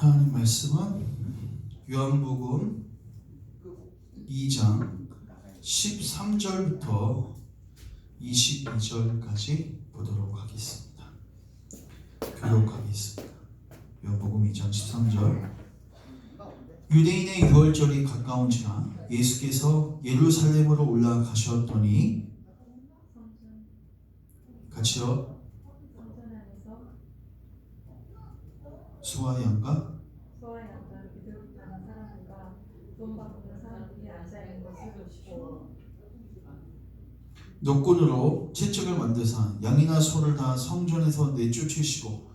하나님 말씀은 요한복음 2장 13절부터 22절까지 보도록 하겠습니다. 교독하겠습니다. 요한복음 2장 13절. 유대인의 유월절이 가까운지라 예수께서 예루살렘으로 올라가셨더니 같이요. 소와 양과 기득 하는 사람과 돈 바꾸는 사람들이 앉아있는 것을 보시고 노끈으로 채찍을 만드사 양이나 소를 다 성전에서 내쫓으시고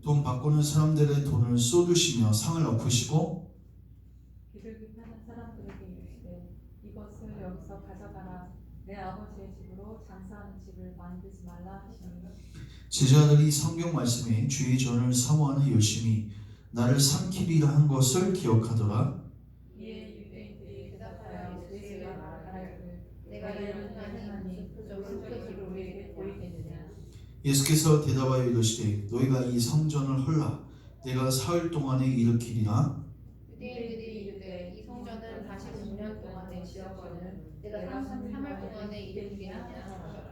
돈 바꾸는 사람들의 돈을 쏟으시며 상을 엎으시고 기득이 파는 사람들에게 이르시되 이것을 여기서 가져가라. 내 아버지의 집으로 장사하는 집을 만들지 말라 하시니 제자들이 성경 말씀에 주의 전을 사모하는 열심히 나를 삼키리라 한 것을 기억하더라. 이에 유대인들이 대답하여 예수에게 말하기를 내가 이런 하나니 무슨 우리에게 보이겠느냐. 예수께서 대답하여 이르시되 너희가 이 성전을 헐라 내가 사흘 동안에 일으키리라. 유대인들이 이르되 이 성전을 45년 동안에 지었거늘 내가 3일 동안에 일으키리냐.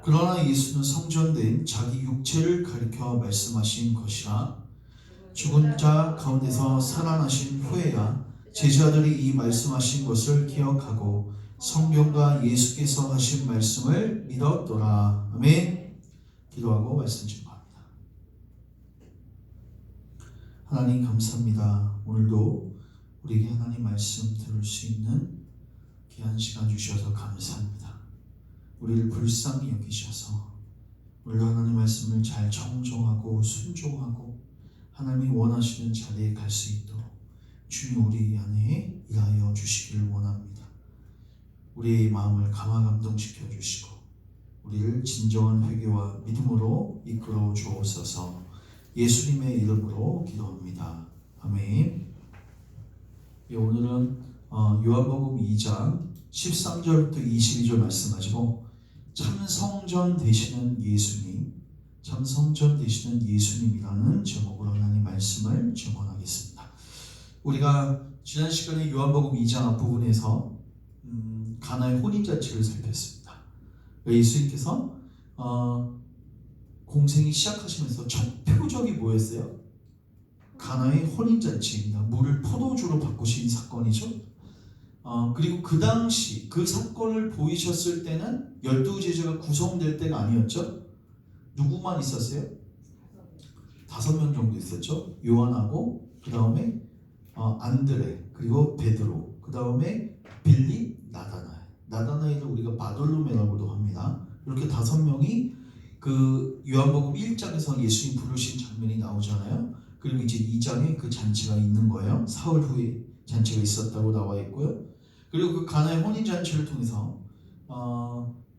그러나 예수는 성전된 자기 육체를 가리켜 말씀하신 것이라. 죽은 자 가운데서 살아나신 후에야 제자들이 이 말씀하신 것을 기억하고 성경과 예수께서 하신 말씀을 믿었더라. 아멘. 기도하고 말씀 증거합니다. 하나님 감사합니다. 오늘도 우리에게 하나님 말씀 들을 수 있는 귀한 시간 주셔서 감사합니다. 우리를 불쌍히 여기셔서 오늘도 하나님 말씀을 잘 청종하고 순종하고 하나님이 원하시는 자리에 갈 수 있도록 주님 우리 안에 일하여 주시기를 원합니다. 우리의 마음을 감화감동시켜 주시고 우리를 진정한 회개와 믿음으로 이끌어 주옵소서. 예수님의 이름으로 기도합니다. 아멘. 오늘은 요한복음 2장 13절부터 22절 말씀 가지고 참성전 되시는 예수님, 참성전 되시는 예수님이라는 제목으로 하나님 말씀을 증언하겠습니다. 우리가 지난 시간에 요한복음 2장 앞부분에서 가나의 혼인잔치를 살폈습니다. 예수님께서 공생이 시작하시면서 첫 표적이 뭐였어요? 가나의 혼인잔치입니다. 물을 포도주로 바꾸신 사건이죠. 그리고 그 당시 그 사건을 보이셨을 때는 12제자가 구성될 때가 아니었죠. 누구만 있었어요? 5명 정도 있었죠. 요한하고 그 다음에 안드레 그리고 베드로 그 다음에 빌립, 나다나엘을 우리가 바돌로메라고도 합니다. 이렇게 5명이 그 요한복음 1장에서 예수님 부르신 장면이 나오잖아요. 그리고 이제 2장에 그 잔치가 있는 거예요. 사흘 후에 잔치가 있었다고 나와 있고요. 그리고 그 가나의 혼인잔치를 통해서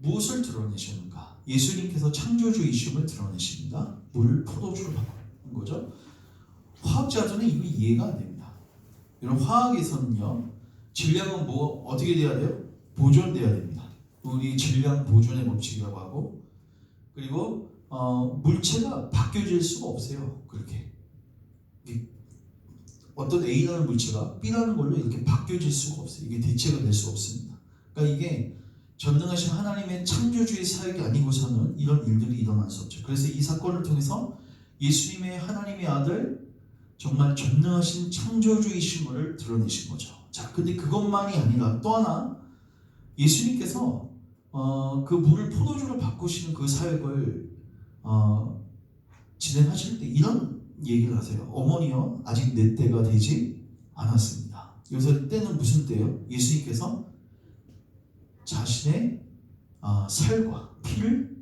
무엇을 드러내셨는가? 예수님께서 창조주이심을 드러내십니다. 물, 포도주로 바꾼 거죠. 화학자들은 이거 이해가 안 됩니다. 이런 화학에서는요, 질량은 어떻게 돼야 돼요? 보존돼야 됩니다. 우리 질량 보존의 법칙이라고 하고, 그리고 물체가 바뀌어질 수가 없어요. 그렇게 어떤 A라는 물체가 B라는 걸로 이렇게 바뀌어질 수가 없어요. 이게 대체가 될 수 없습니다. 그러니까 이게 전능하신 하나님의 창조주의 사역이 아니고서는 이런 일들이 일어날 수 없죠. 그래서 이 사건을 통해서 예수님의 하나님의 아들 정말 전능하신 창조주이심을 드러내신 거죠. 자, 근데 그것만이 아니라 또 하나 예수님께서 그 물을 포도주로 바꾸시는 그 사역을 진행하실 때 이런 얘기를 하세요. 어머니요, 아직 내 때가 되지 않았습니다. 여기서 때는 무슨 때예요? 예수님께서 자신의 살과 피를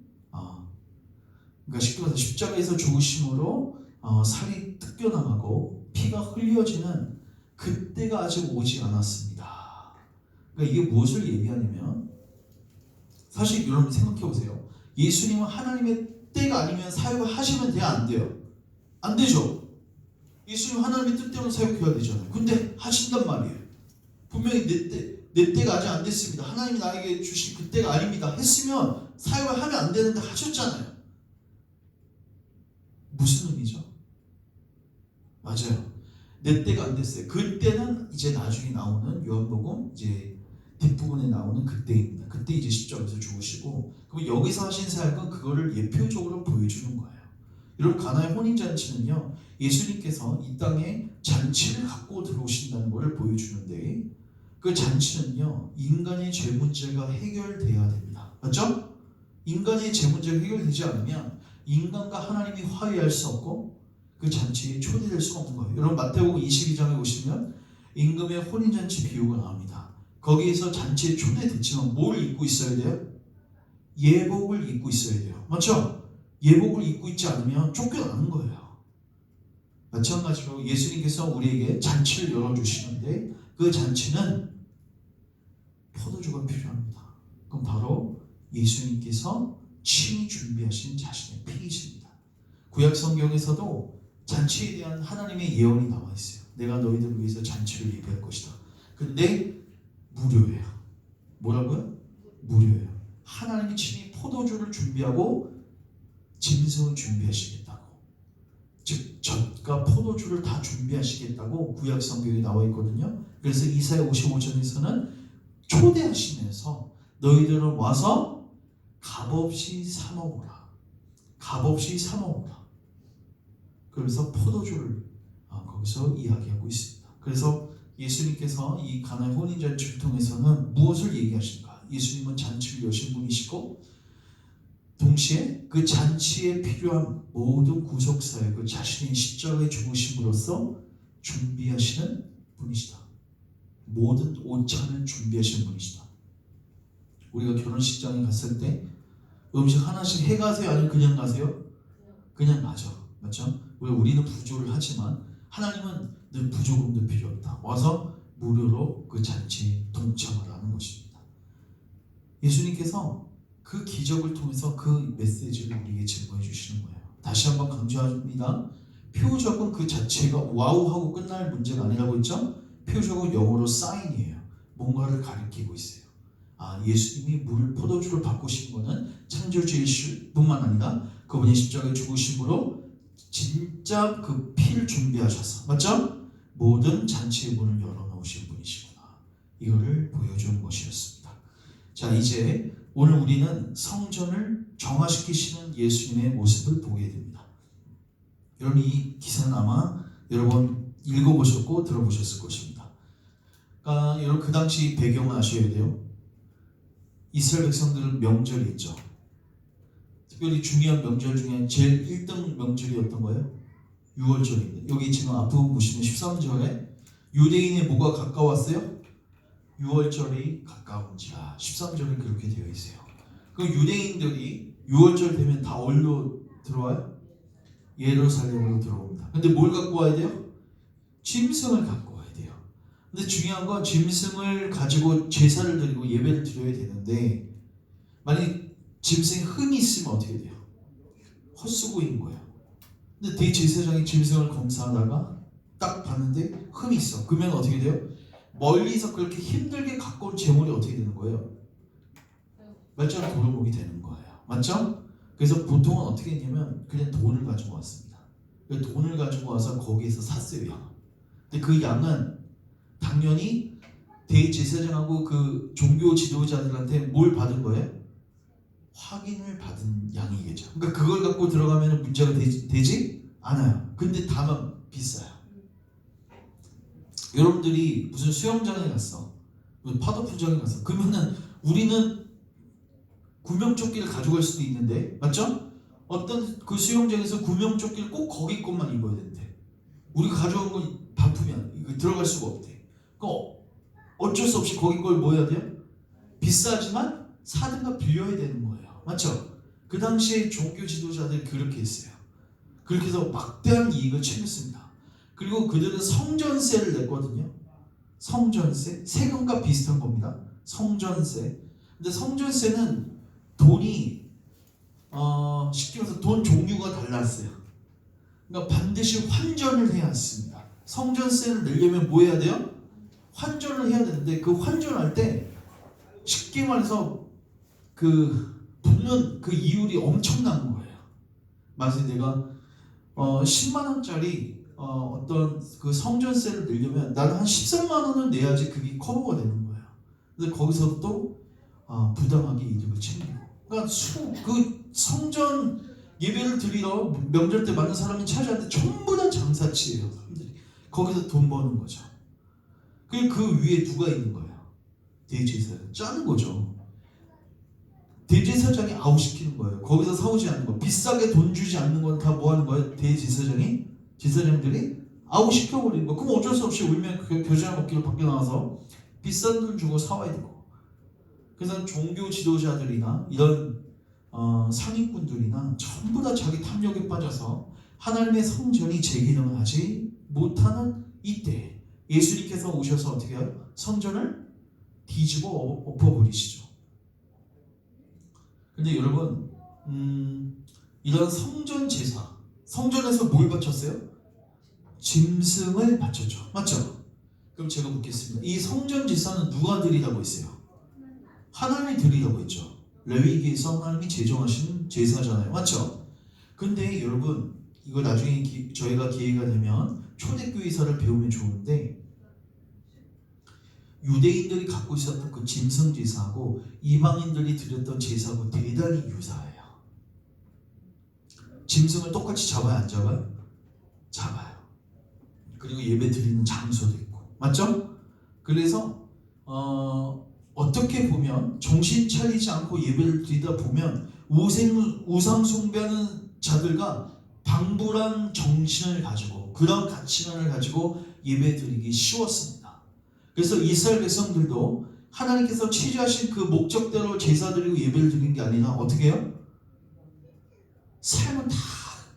그러니까 쉽게 말해서 십자가에서 죽으심으로 살이 뜯겨나가고 피가 흘려지는 그때가 아직 오지 않았습니다. 그러니까 이게 무엇을 얘기하냐면 사실 여러분 생각해 보세요. 예수님은 하나님의 때가 아니면 사역을 하시면 돼요? 안 돼요? 안 되죠. 예수님 하나님의 뜻대로 사역해야 되잖아요. 근데 하신단 말이에요. 분명히 내 때가 아직 안 됐습니다. 하나님이 나에게 주신 그 때가 아닙니다. 했으면 사역을 하면 안 되는데 하셨잖아요. 무슨 의미죠? 맞아요. 내 때가 안 됐어요. 그때는 이제 나중에 나오는 요한복음 이제 뒷부분에 나오는 그때입니다. 그때 이제 십자가에서 죽으시고, 그럼 여기서 하신 사역은 그거를 예표적으로 보여주는 거예요. 여러분, 가나의 혼인잔치는요, 예수님께서 이 땅에 잔치를 갖고 들어오신다는 것을 보여주는데, 그 잔치는요, 인간의 죄 문제가 해결돼야 됩니다. 맞죠? 인간의 죄 문제가 해결되지 않으면 인간과 하나님이 화해할 수 없고 그 잔치에 초대될 수가 없는 거예요. 여러분, 마태복음 22장에 보시면 임금의 혼인잔치 비유가 나옵니다. 거기에서 잔치에 초대됐지만 뭘 입고 있어야 돼요? 예복을 입고 있어야 돼요. 맞죠? 예복을 입고 있지 않으면 쫓겨나는 거예요. 마찬가지로 예수님께서 우리에게 잔치를 열어주시는데 그 잔치는 포도주가 필요합니다. 그럼 바로 예수님께서 친히 준비하신 자신의 피이십니다. 구약 성경에서도 잔치에 대한 하나님의 예언이 나와 있어요. 내가 너희들을 위해서 잔치를 예비할 것이다. 근데 무료예요. 뭐라고요? 무료예요. 하나님이 친히 포도주를 준비하고 짐승을 준비하시겠다고, 즉 젖과 포도주를 다 준비하시겠다고 구약 성경에 나와 있거든요. 그래서 이사야 55장에서는 초대하시면서 너희들은 와서 값없이 사 먹어라. 값없이 사 먹어라. 그러면서 포도주를 거기서 이야기하고 있습니다. 그래서 예수님께서 이 가나의 혼인잔치를 통해서는 무엇을 얘기하신가? 예수님은 잔치를 여신 분이시고 동시에 그 잔치에 필요한 모든 구속사역을 자신의 십자가에 죽으심으로써 준비하시는 분이시다. 모든 오찬을 준비하시는 분이시다. 우리가 결혼식장에 갔을 때 음식 하나씩 해가세요? 아니면 그냥 가세요? 그냥 가죠. 맞죠? 우리는 부조를 하지만 하나님은 늘 부조금도 필요 없다. 와서 무료로 그 잔치에 동참하라는 것입니다. 예수님께서 그 기적을 통해서 그 메시지를 우리에게 증거해 주시는 거예요. 다시 한번 강조합니다. 표적은 그 자체가 와우하고 끝날 문제가 아니라고 했죠? 표적은 영어로 사인이에요. 뭔가를 가리키고 있어요. 예수님이 포도주를 바꾸신 것은 창조주이실 뿐만 아니라 그분이 십자가에 죽으심으로 진짜 그 피를 준비하셔서, 맞죠? 모든 잔치의 문을 열어놓으신 분이시구나. 이거를 보여준 것이었습니다. 자, 이제 오늘 우리는 성전을 정화시키시는 예수님의 모습을 보게 됩니다. 여러분, 이 기사는 아마 여러 번 읽어보셨고 들어보셨을 것입니다. 그러니까 여러분, 그 당시 배경을 아셔야 돼요. 이스라엘 백성들은 명절이 있죠. 특별히 중요한 명절 중에 제일 1등 명절이 어떤 거예요? 유월절입니다. 여기 지금 앞부분 보시면 13절에 유대인의 뭐가 가까웠어요? 유월절이 가까운지라. 13절에 그렇게 되어 있어요. 그 유대인들이 유월절 되면 다 어디로 들어와요? 예루살렘으로 들어옵니다. 근데 뭘 갖고 와야 돼요? 짐승을 갖고 와야 돼요. 근데 중요한 건 짐승을 가지고 제사를 드리고 예배를 드려야 되는데 만약 짐승에 흠이 있으면 어떻게 돼요? 헛수고인 거예요. 근데 대제사장이 짐승을 검사하다가 딱 봤는데 흠이 있어. 그러면 어떻게 돼요? 멀리서 그렇게 힘들게 갖고 온 재물이 어떻게 되는 거예요? 맞죠? 도루묵이 되는 거예요. 맞죠? 그래서 보통은 어떻게 했냐면 그냥 돈을 가지고 왔습니다. 돈을 가지고 와서 거기에서 샀어요, 양. 근데 그 양은 당연히 대제사장하고 그 종교 지도자들한테 뭘 받은 거예요? 확인을 받은 양이겠죠. 그러니까 그걸 갖고 들어가면 문제가 되지 않아요. 근데 다만 비싸요. 여러분들이 무슨 수영장에 갔어, 파도풀장에 갔어. 그러면은 우리는 구명조끼를 가져갈 수도 있는데, 맞죠? 어떤 그 수영장에서 구명조끼를 꼭 거기 것만 입어야 된대. 우리가 가져온 건 반품이야. 들어갈 수가 없대. 그러니까 어쩔 수 없이 거기 걸 뭐 해야 돼요? 비싸지만 사든가 빌려야 되는 거예요. 맞죠? 그 당시에 종교 지도자들이 그렇게 했어요. 그렇게 해서 막대한 이익을 챙겼습니다. 그리고 그들은 성전세를 냈거든요. 성전세, 세금과 비슷한 겁니다. 성전세. 근데 성전세는 돈이 쉽게 말해서 돈 종류가 달랐어요. 그러니까 반드시 환전을 해야 했습니다. 성전세를 내려면 뭐 해야 돼요? 환전을 해야 되는데 그 환전할 때 쉽게 말해서 그 붙는 그 이율이 엄청난 거예요. 만약에 내가 10만 원짜리 어떤 그 성전세를 내려면 나는 한 13만 원을 내야지 그게 커버가 되는 거예요. 근데 거기서 또 부당하게 이득을 챙기고, 그러니까 그 성전 예배를 드리러 명절 때 많은 사람이 찾아왔는데 전부 다 장사치예요. 사람들이 거기서 돈 버는 거죠. 그 위에 누가 있는 거예요? 대제사장 짜는 거죠. 대제사장이 아웃시키는 거예요. 거기서 사오지 않는 거, 비싸게 돈 주지 않는 건 다 뭐 하는 거예요? 제사장들이 아웃시켜버리는 거. 그럼 어쩔 수 없이 울면 겨자나 먹기로 밖에 나와서 비싼 돈 주고 사와야 되고. 그래서 종교 지도자들이나 이런 상위꾼들이나 전부 다 자기 탐욕에 빠져서 하나님의 성전이 제 기능을 하지 못하는 이때 예수님께서 오셔서 어떻게 해요? 성전을 뒤집어 엎어버리시죠. 근데 여러분, 이런 성전 제사, 성전에서 뭘 바쳤어요? 짐승을 바쳤죠. 맞죠? 그럼 제가 묻겠습니다. 이 성전 제사는 누가 드리라고 했어요? 하나님이 드리라고 했죠. 레위기에서 하나님이 제정하신 제사잖아요. 맞죠? 근데 여러분, 이거 나중에 저희가 기회가 되면 초대교회사를 배우면 좋은데, 유대인들이 갖고 있었던 그 짐승 제사하고 이방인들이 드렸던 제사하고 대단히 유사해요. 짐승을 똑같이 잡아요, 안 잡아요? 잡아요. 그리고 예배 드리는 장소도 있고, 맞죠? 그래서 어떻게 보면 정신 차리지 않고 예배를 드리다 보면 우상 숭배하는 자들과 방불한 정신을 가지고 그런 가치관을 가지고 예배 드리기 쉬웠습니다. 그래서 이스라엘 백성들도 하나님께서 취지하신 그 목적대로 제사 드리고 예배를 드리는 게 아니라 어떻게 해요? 삶은 다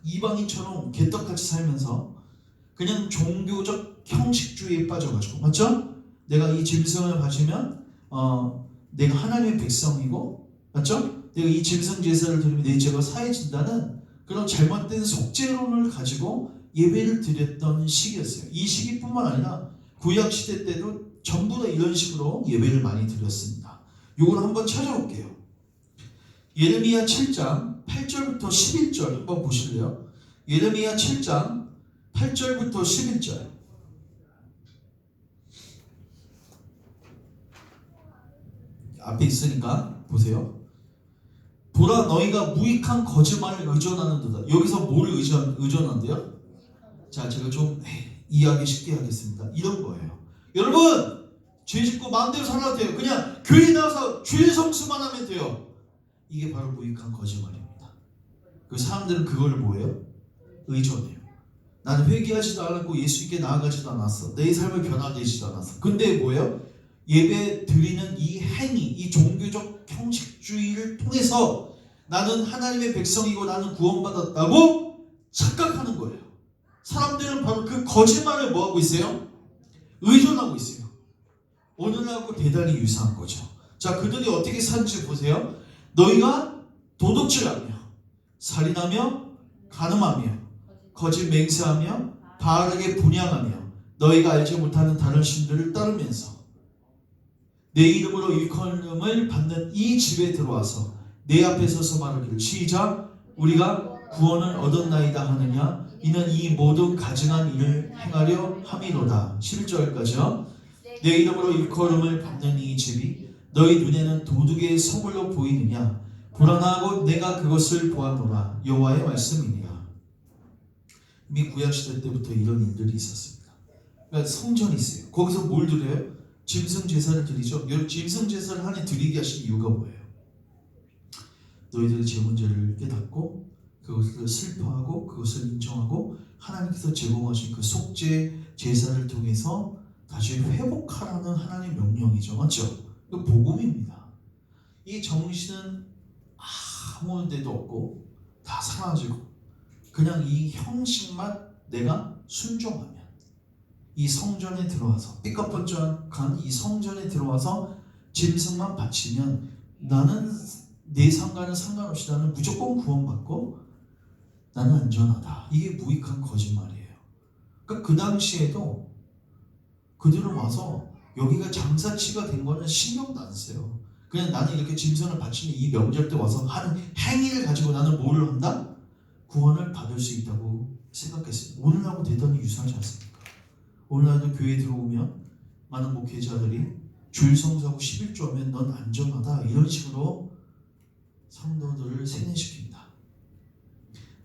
이방인처럼 개떡같이 살면서 그냥 종교적 형식주의에 빠져가지고, 맞죠? 내가 이 짐승을 바치면 내가 하나님의 백성이고, 맞죠? 내가 이 짐승 제사를 드리면 내 죄가 사해진다는 그런 잘못된 속죄론을 가지고 예배를 드렸던 시기였어요. 이 시기뿐만 아니라 구약 시대 때도 전부 다 이런 식으로 예배를 많이 드렸습니다. 이걸 한번 찾아볼게요. 예레미야 7장 8절부터 11절 한번 보실래요? 예레미야 7장 8절부터 11절. 앞에 있으니까 보세요. 보라, 너희가 무익한 거짓말을 의존하는도다. 여기서 뭐를 의존한대요? 자, 제가 좀 이해하기 쉽게 하겠습니다. 이런 거예요. 여러분, 죄 짓고 마음대로 살아도 돼요. 그냥 교회 나와서 죄 성수만 하면 돼요. 이게 바로 무익한 거짓말입니다. 그 사람들은 그걸 뭐예요? 의존해요. 나는 회개하지도 않았고 예수님께 나아가지도 않았어. 내 삶을 변화되지도 않았어. 근데 뭐예요? 예배 드리는 이 행위, 이 종교적 형식주의를 통해서 나는 하나님의 백성이고 나는 구원받았다고 착각하는 거예요. 사람들은 바로 그 거짓말을 뭐하고 있어요? 의존하고 있어요. 오늘하고 대단히 유사한 거죠. 자, 그들이 어떻게 사는지 보세요. 너희가 도둑질하며 살인하며 가늠하며 거짓 맹세하며 바르게 분양하며 너희가 알지 못하는 다른 신들을 따르면서 내 이름으로 일컬음을 받는 이 집에 들어와서 내 앞에 서서 말하기를 시작 우리가 구원을 얻었나이다 하느냐 이는 이 모든 가증한 일을 행하려 함이로다. 11절까지요. 내 이름으로 일컬음을 받는 이 집이 너희 눈에는 도둑의 소굴로 보이느냐 불안하고 내가 그것을 보았노라. 여호와의 말씀이니라. 이미 구약시대 때부터 이런 일들이 있었습니다. 그러니까 성전이 있어요. 거기서 뭘 드려요? 짐승 제사를 드리죠. 짐승 제사를 하나님 드리게 하신 이유가 뭐예요? 너희들의 죄 문제를 깨닫고 그것을 슬퍼하고 그것을 인정하고 하나님께서 제공하신 그 속죄 제사를 통해서 다시 회복하라는 하나님의 명령이죠. 맞죠? 이거 복음입니다. 이 정신은 아무 데도 없고 다 사라지고 그냥 이 형식만 내가 순종하면 이 성전에 들어와서 삐까뻔쩍한 이 성전에 들어와서 짐승만 바치면 나는 내 상관은 상관없이 나는 무조건 구원받고 나는 안전하다. 이게 무익한 거짓말이에요. 그러니까 그 당시에도 그들은 와서 여기가 장사치가 된 거는 신경도 안 써요. 그냥 나는 이렇게 짐승을 바치는 이 명절 때 와서 하는 행위를 가지고 나는 뭐를 한다? 구원을 받을 수 있다고 생각했습니다. 오늘하고 대단히 유사하지 않습니까? 오늘날도 교회에 들어오면 많은 목회자들이 주일 성수하고 11조 하면 넌 안전하다 이런 식으로 성도들을 세뇌시킵니다.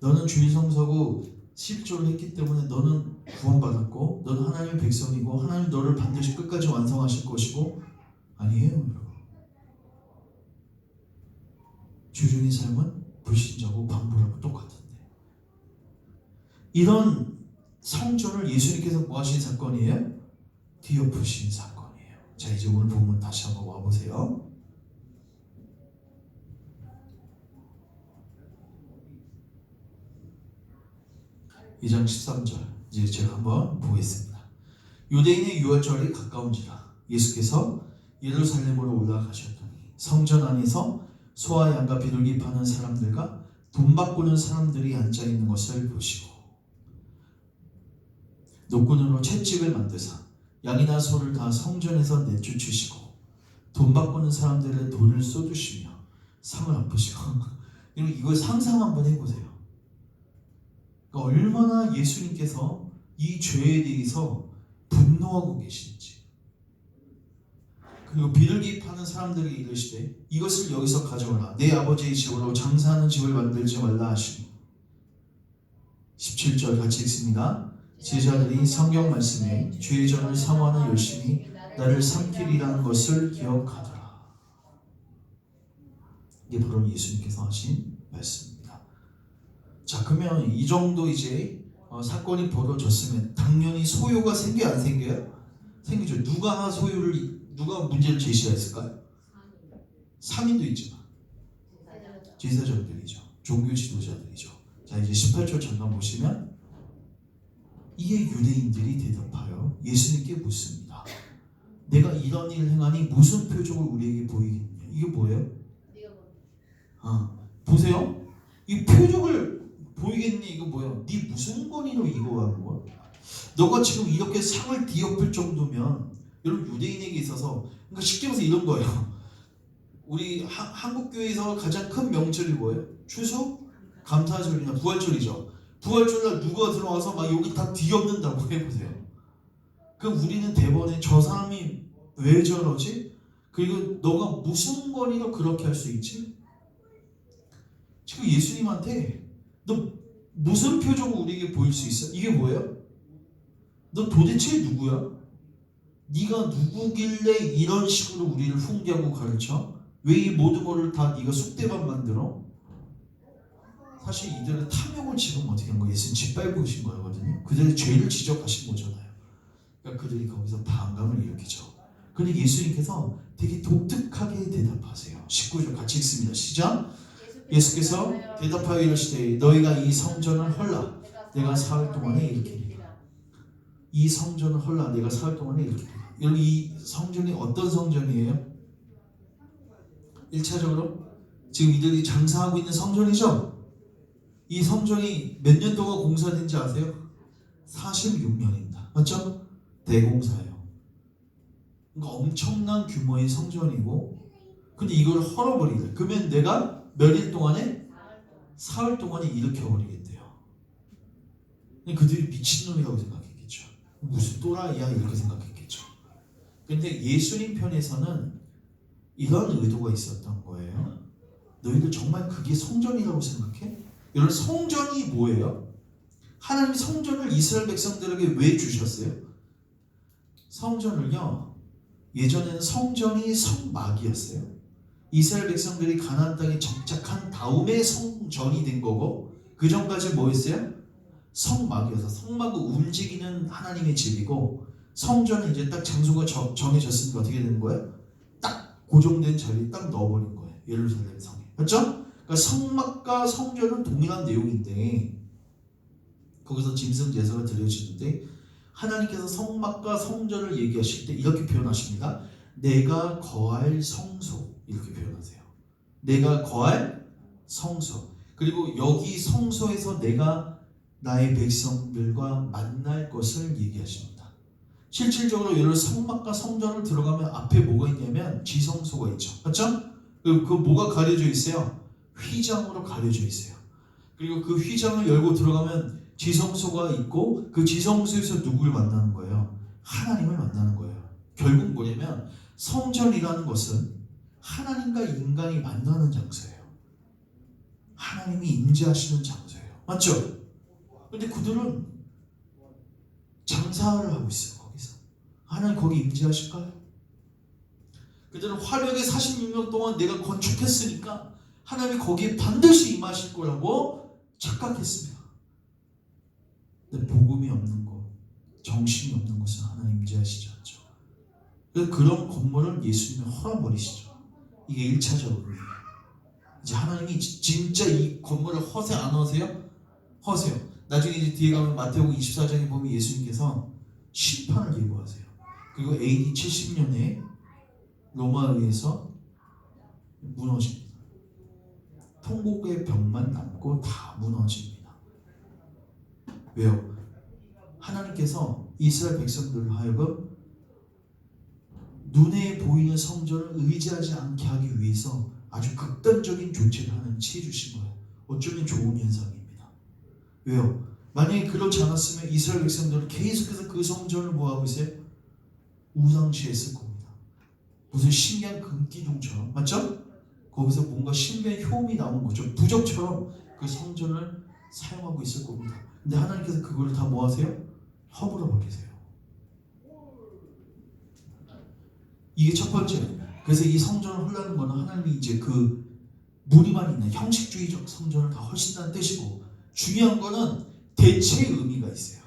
너는 주일 성수하고 11조를 했기 때문에 너는 구원받았고 너는 하나님의 백성이고 하나님 너를 반드시 끝까지 완성하실 것이고 아니에요 여러분. 주중의 삶은 불신자고 방불하고 똑같은데 이런 성전을 예수님께서 뭐 하신 사건이에요? 뒤엎으신 사건이에요. 자 이제 오늘 본문 다시 한번 와보세요. 2장 13절 이제 제가 한번 보겠습니다. 유대인의 유월절이 가까운지라 예수께서 예루살렘으로 올라가셨더니 성전 안에서 소와 양과 비둘기 파는 사람들과 돈 바꾸는 사람들이 앉아있는 것을 보시고 노끈으로 채찍을 만드사 양이나 소를 다 성전에서 내쫓으시고 돈 바꾸는 사람들의 돈을 쏟으시며 상을 아프시고 이걸 상상 한번 해보세요. 그러니까 얼마나 예수님께서 이 죄에 대해서 분노하고 계신지. 그리고 비둘기 파는 사람들이 이르시되 이것을 여기서 가져오라 내 아버지의 집으로 장사하는 집을 만들지 말라 하시니 17절 같이 읽습니다. 제자들이 성경 말씀에 죄의 전을 사모하는 열심히 나를 삼키리라는 것을 기억하더라. 이게 바로 예수님께서 하신 말씀입니다. 자 그러면 이 정도 이제 사건이 벌어졌으면 당연히 소요가 생겨요 안 생겨요? 생기죠. 누가 문제를 제시했을까요? 상인도 있지만 제사장들이죠. 종교 지도자들이죠. 자 이제 18절 잠깐 보시면 이에 유대인들이 대답하여 예수님께 묻습니다. 내가 이런 일을 행하니 무슨 표적을 우리에게 보이겠느냐. 이게 뭐예요? 보세요. 이 표적을 보이겠니? 이거 뭐야? 네 무슨 권위로 이거 하는 거야? 너가 지금 이렇게 상을 뒤엎을 정도면 여러분 유대인에게 있어서 그러니까 쉽게 말해서 이런 거예요. 우리 한국 교회에서 가장 큰 명절이 뭐예요? 추수, 감사절이나 부활절이죠. 부활절날 누가 들어와서 막 여기 다 뒤엎는다고 해보세요. 그럼 우리는 대번에 저 사람이 왜 저러지? 그리고 너가 무슨 권위로 그렇게 할 수 있지? 지금 예수님한테 너 무슨 표정을 우리에게 보일 수 있어? 이게 뭐예요? 너 도대체 누구야? 네가 누구길래 이런 식으로 우리를 훈계하고 가르쳐? 왜 이 모든 거를 다 네가 쑥대밭 만들어? 사실 이들은 탐욕을 지금 어떻게 한 거예요? 예수님 짓밟고 오신 거거든요. 그들의 죄를 지적하신 거잖아요. 그러니까 그들이 거기서 반감을 일으키죠. 그런데 예수님께서 되게 독특하게 대답하세요. 19절 같이 읽습니다. 시작. 예수께서 대답하여 이르시되 너희가 이 성전을 헐라 내가 사흘 동안에 일으키리라. 이 성전을 헐라 내가 사흘 동안에 일으키리라. 여러분 이 성전이 어떤 성전이에요? 1차적으로 지금 이들이 장사하고 있는 성전이죠. 이 성전이 몇 년 동안 공사된지 아세요? 46년입니다. 맞죠? 대공사예요. 그러니까 엄청난 규모의 성전이고 근데 이걸 헐어버리래. 그러면 내가 몇 일 동안에? 사흘 동안에 일으켜버리겠대요. 그들이 미친놈이라고 생각했겠죠. 무슨 또라이야 이렇게 생각했겠죠. 근데 예수님 편에서는 이런 의도가 있었던 거예요. 너희들 정말 그게 성전이라고 생각해? 여러분 성전이 뭐예요? 하나님이 성전을 이스라엘 백성들에게 왜 주셨어요? 성전을요 예전에는 성전이 성막이었어요. 이스라엘 백성들이 가나안 땅에 정착한 다음에 성전이 된 거고 그 전까지 뭐였어요? 성막이어서 성막은 움직이는 하나님의 집이고 성전은 이제 딱 장소가 정해졌으니까 어떻게 되는 거예요? 딱 고정된 자리에 딱 넣어버린 거예요. 예루살렘 성에. 그렇죠? 그러니까 성막과 성전은 동일한 내용인데 거기서 짐승 제사가 드려지는데 하나님께서 성막과 성전을 얘기하실 때 이렇게 표현하십니다. 내가 거할 성소 이렇게 표현하세요. 내가 거할 성소. 그리고 여기 성소에서 내가 나의 백성들과 만날 것을 얘기하십니다. 실질적으로 여러분 성막과 성전을 들어가면 앞에 뭐가 있냐면 지성소가 있죠. 맞죠? 그 뭐가 가려져 있어요? 휘장으로 가려져 있어요. 그리고 그 휘장을 열고 들어가면 지성소가 있고 그 지성소에서 누구를 만나는 거예요? 하나님을 만나는 거예요. 결국 뭐냐면 성전이라는 것은 하나님과 인간이 만나는 장소예요. 하나님이 임재하시는 장소예요. 맞죠? 근데 그들은 장사를 하고 있어요. 거기서 하나님 거기 임재하실까요? 그들은 화력의 46년 동안 내가 건축했으니까 하나님이 거기에 반드시 임하실 거라고 착각했습니다. 근데 복음이 없는 것, 정신이 없는 곳은 하나님 임재하시지 않죠. 그래서 그런 건물을 예수님이 헐어버리시죠. 이게 1차적으로. 이제 하나님이 진짜 이 건물을 허세 안 하세요? 허세요. 나중에 이제 뒤에 가면 마태복음 24장에 보면 예수님께서 심판을 예고하세요. 그리고 AD 70년에 로마에 의해서 무너집니다. 통곡의 벽만 남고 다 무너집니다. 왜요? 하나님께서 이스라엘 백성들을 하여금 눈에 보이는 성전을 의지하지 않게 하기 위해서 아주 극단적인 조치를 하나님 취해 주신 거예요. 어쩌면 좋은 현상입니다. 왜요? 만약에 그렇지 않았으면 이스라엘 백성들은 계속해서 그 성전을 뭐하고 있어요? 우상시했을 겁니다. 무슨 신기한 금기둥처럼, 맞죠? 거기서 뭔가 신비한 효험이 나오는 거죠. 부적처럼 그 성전을 사용하고 있을 겁니다. 근데 하나님께서 그걸 다 뭐 하세요? 허물어 버리세요. 이게 첫 번째. 그래서 이 성전을 헐라는 거는 하나님이 이제 그 무늬만 있는 형식주의적 성전을 다 헐신다는 뜻이고, 중요한 거는 대체의 의미가 있어요.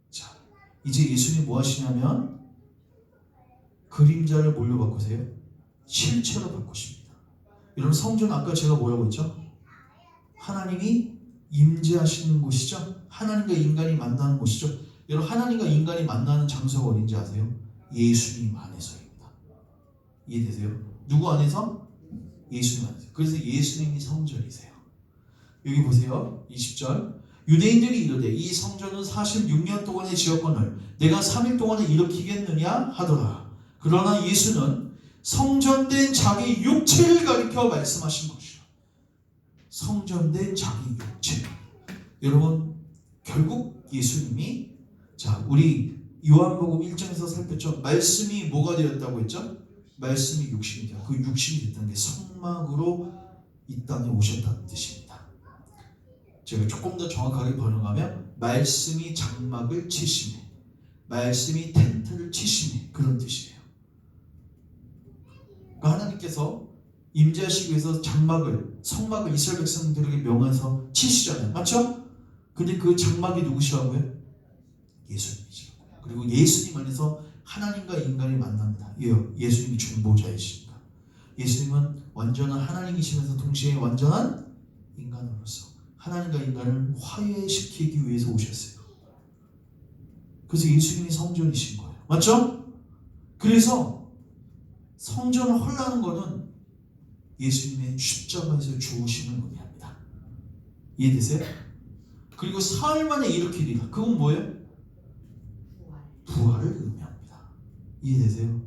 자, 이제 예수님이 뭐 하시냐면 그림자를 뭘로 바꾸세요? 실체로 바꾸십니다. 여러분, 성전 아까 제가 뭐라고 했죠? 하나님이 임재하시는 곳이죠. 하나님과 인간이 만나는 곳이죠. 여러분, 하나님과 인간이 만나는 장소가 어딘지 아세요? 예수님 안에서입니다. 이해되세요? 누구 안에서? 예수님 안에서. 그래서 예수님이 성전이세요. 여기 보세요. 20절. 유대인들이 이르되 이 성전은 46년 동안의 지었거늘 내가 3일 동안에 일으키겠느냐 하더라. 그러나 예수는 성전된 자기 육체를 가리켜 말씀하신 것이라. 성전된 자기 육체. 여러분, 결국 예수님이, 자, 우리 요한복음 1장에서 살폈죠. 말씀이 뭐가 되었다고 했죠? 말씀이 육신이 되어, 그 육신이 됐다는 게 성막으로 이 땅에 오셨다는 뜻입니다. 제가 조금 더 정확하게 번역하면 말씀이 장막을 치시네, 말씀이 텐트를 치시네, 그런 뜻이에요. 그러니까 하나님께서 임재하시기 위해서 장막을, 성막을 이스라엘 백성들에게 명해서 치시잖아요. 맞죠? 근데 그 장막이 누구시라고요? 예수님이죠. 그리고 예수님 안에서 하나님과 인간이 만납니다. 예수님이 중보자이십니다. 예수님은 완전한 하나님이시면서 동시에 완전한 인간으로서 하나님과 인간을 화해시키기 위해서 오셨어요. 그래서 예수님이 성전이신 거예요. 맞죠? 그래서 성전을 헐라는 것은 예수님의 십자가에서 죽으심을 의미합니다. 이해되세요? 그리고 사흘 만에 일으키리라. 그건 뭐예요? 부활을 의미합니다. 이해되세요?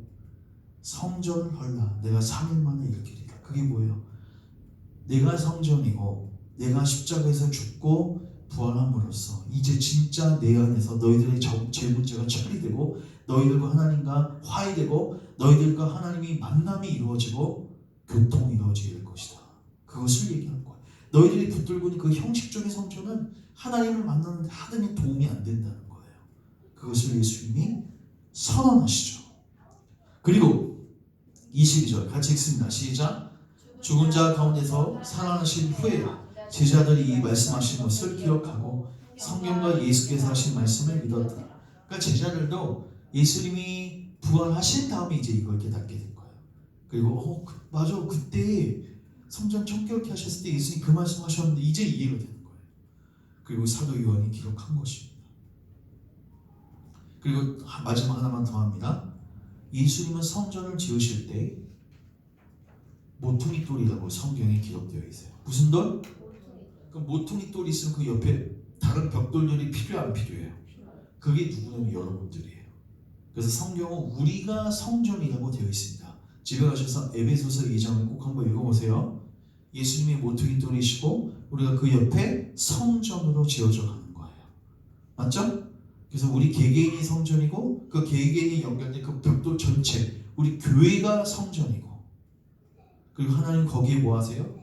성전을 헐라. 내가 3일 만에 일으키리라. 그게 뭐예요? 내가 성전이고 내가 십자가에서 죽고 부활함으로써 이제 진짜 내 안에서 너희들의 죄 문제가 처리되고 너희들과 하나님과 화해되고 너희들과 하나님이 만남이 이루어지고 교통이 이루어질 것이다. 그것을 얘기하는 거예요. 너희들이 붙들고 있는 그 형식적인 성전은 하나님을 만나는데 하나님 도움이 안 된다는 거예요. 그것을 예수님이 선언하시죠. 그리고 22절 같이 읽습니다. 시작. 죽은 자 가운데서 살아나신 후에 제자들이 이 말씀하신 것을 기억하고 성경과 예수께서 하신 말씀을 믿었다. 그러니까 제자들도 예수님이 부활하신 다음에 이제 이걸 깨닫게 된 거예요. 그리고 맞아, 그때 성전 청결케 하셨을 때 예수님이 그 말씀하셨는데 이제 이해가 되는 거예요. 그리고 사도 요한이 기록한 것입니다. 그리고 마지막 하나만 더 합니다. 예수님은 성전을 지으실 때 모퉁이 돌이라고 성경에 기록되어 있어요. 무슨 돌? 그 모퉁이 돌이 있으면 그 옆에 다른 벽돌들이 필요 안 필요해요? 그게 누구냐면 여러분들이에요. 그래서 성경은 우리가 성전이라고 되어 있습니다. 집에 가셔서 에베소서 2장을 꼭 한번 읽어보세요. 예수님이 모퉁이 돌이시고 우리가 그 옆에 성전으로 지어져 가는 거예요. 맞죠? 그래서 우리 개개인이 성전이고 그 개개인이 연결된 그 벽돌 전체 우리 교회가 성전이고 그리고 하나님 거기에 뭐 하세요?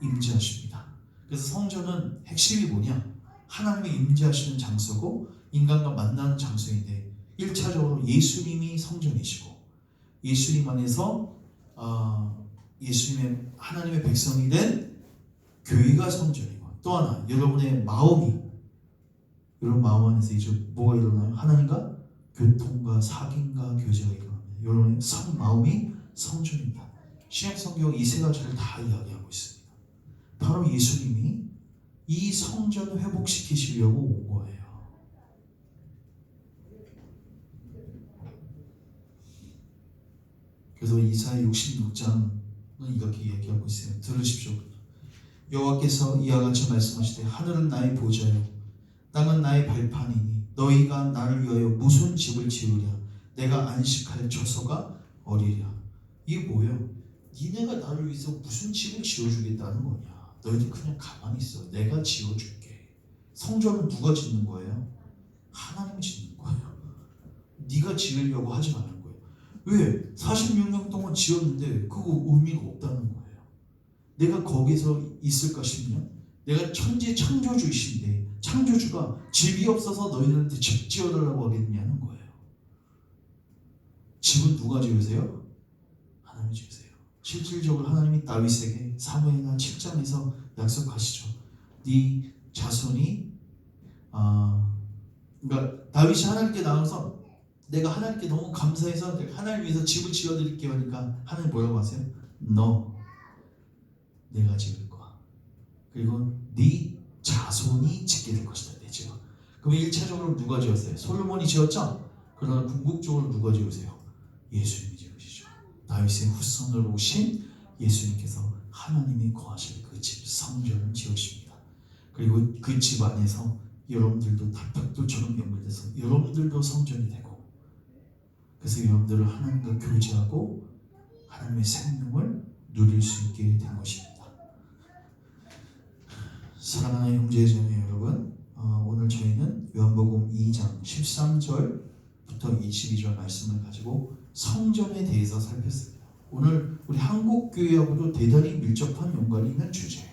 임재하십니다. 그래서 성전은 핵심이 뭐냐? 하나님이 임재하시는 장소고 인간과 만나는 장소인데 1차적으로 예수님이 성전이시고 예수님 안에서 예수님의 하나님의 백성이 된 교회가 성전이고 또 하나 여러분의 마음이 여러분 마음 안에서 이제 뭐가 일어나요? 하나님과 교통과 사귐과 교제가 일어납니다. 여러분의 마음이 성전입니다. 신약 성경 이 세 가지를 다 이야기하고 있습니다. 바로 예수님이 이 성전을 회복시키시려고 온 거예요. 그래서 이사야 66장은 이렇게 얘기하고 있어요. 들으십시오. 여호와께서 이와 같이 말씀하시되 하늘은 나의 보좌요 땅은 나의 발판이니 너희가 나를 위하여 무슨 집을 지으랴 내가 안식할 처소가 어리랴. 이게 뭐예요? 니네가 나를 위해서 무슨 집을 지어주겠다는 거냐. 너희들 그냥 가만히 있어. 내가 지어줄게. 성전은 누가 짓는 거예요? 하나님이 짓는 거예요. 네가 지으려고 하지 말는 거예요. 왜? 46년 동안 지었는데 그거 의미가 없다는 거예요. 내가 거기서 있을까 싶으면 내가 천지 창조주이신데 창조주가 집이 없어서 너희들한테 집 지어달라고 하겠냐는 거예요. 집은 누가 지으세요? 하나님이 지으세요. 실질적으로 하나님이 다윗에게 사무엘하 7장에서 약속하시죠. 네 자손이 그러니까 다윗이 하나님께 나와서 내가 하나님께 너무 감사해서 하나님 위해서 집을 지어드릴게요 하니까 하나님 뭐라고 하세요? 너 내가 지을 거야. 그리고 네 자손이 짓게 될 것이다. 내 집. 그럼 1차적으로 누가 지었어요? 솔로몬이 지었죠? 그러나 궁극적으로 누가 지으세요? 예수님이 지으시죠. 다윗의 후손으로 오신 예수님께서 하나님이 거하실 그 집 성전을 지으십니다. 그리고 그 집 안에서 여러분들도 다 벽돌처럼 연결돼서 여러분들도 성전이 되고 그래서 여러분들을 하나님과 교제하고 하나님의 생명을 누릴 수 있게 된 것입니다. 사랑하는 형제자매 여러분, 오늘 저희는 요한복음 2장 13절부터 22절 말씀을 가지고 성전에 대해서 살폈습니다. 오늘 우리 한국교회하고도 대단히 밀접한 연관이 있는 주제예요.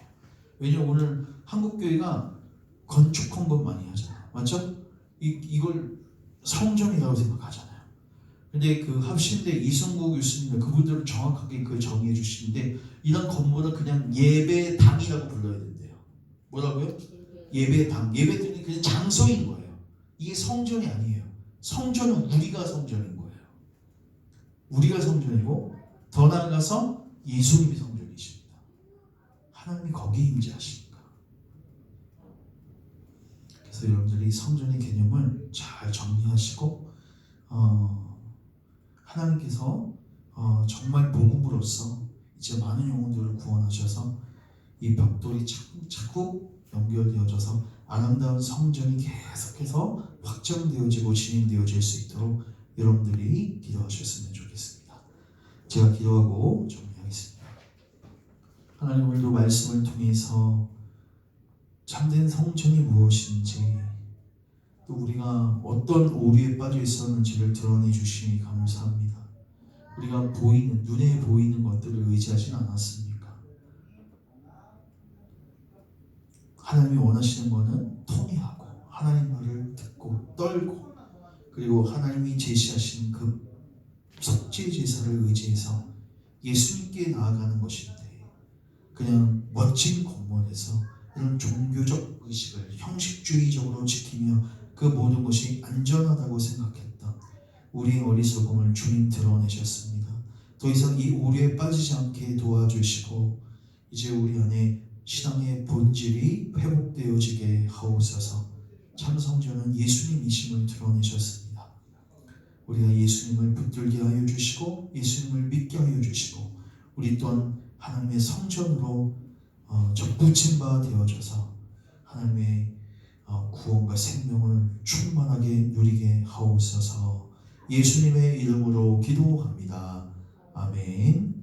왜냐하면 오늘 한국교회가 건축 헌금 많이 하잖아요. 맞죠? 이걸 성전이라고 생각하잖아요. 근데 그 합신대 이승구 교수님 그분들은 정확하게 그 정의해 주시는데 이런 건물은 그냥 예배당이라고 불러야 된대요. 뭐라고요? 예배당. 예배당이 그냥 장소인 거예요. 이게 성전이 아니에요. 성전은 우리가 성전인 거예요. 우리가 성전이고 더 나아가서 예수님이 성전이십니다. 하나님이 거기에 임재하시니까. 그래서 여러분들이 성전의 개념을 잘 정리하시고 하나님께서 정말 복음으로써 이제 많은 영혼들을 구원하셔서 이 벽돌이 자꾸 연결되어져서 아름다운 성전이 계속해서 확장되어지고 진행되어질 수 있도록 여러분들이 기도하셨으면 좋겠습니다. 제가 기도하고 정리하겠습니다. 하나님 오늘도 말씀을 통해서 참된 성전이 무엇인지 또 우리가 어떤 오류에 빠져 있었는지를 드러내 주시니 감사합니다. 우리가 보이는 눈에 보이는 것들을 의지하진 않았습니까? 하나님이 원하시는 것은 통회하고 하나님 말을 듣고 떨고 그리고 하나님이 제시하신 그 속죄 제사를 의지해서 예수님께 나아가는 것인데 그냥 멋진 건물에서 이런 종교적 의식을 형식주의적으로 지키며 그 모든 것이 안전하다고 생각했던 우리의 어리석음을 주님 드러내셨습니다. 더 이상 이 오류에 빠지지 않게 도와주시고 이제 우리 안에 신앙의 본질이 회복되어지게 하옵소서. 참 성전은 예수님이심을 드러내셨습니다. 우리가 예수님을 붙들게 하여 주시고 예수님을 믿게 하여 주시고 우리 또한 하나님의 성전으로 접붙임 바 되어져서 하나님의 구원과 생명을 충만하게 누리게 하옵소서. 예수님의 이름으로 기도합니다. 아멘.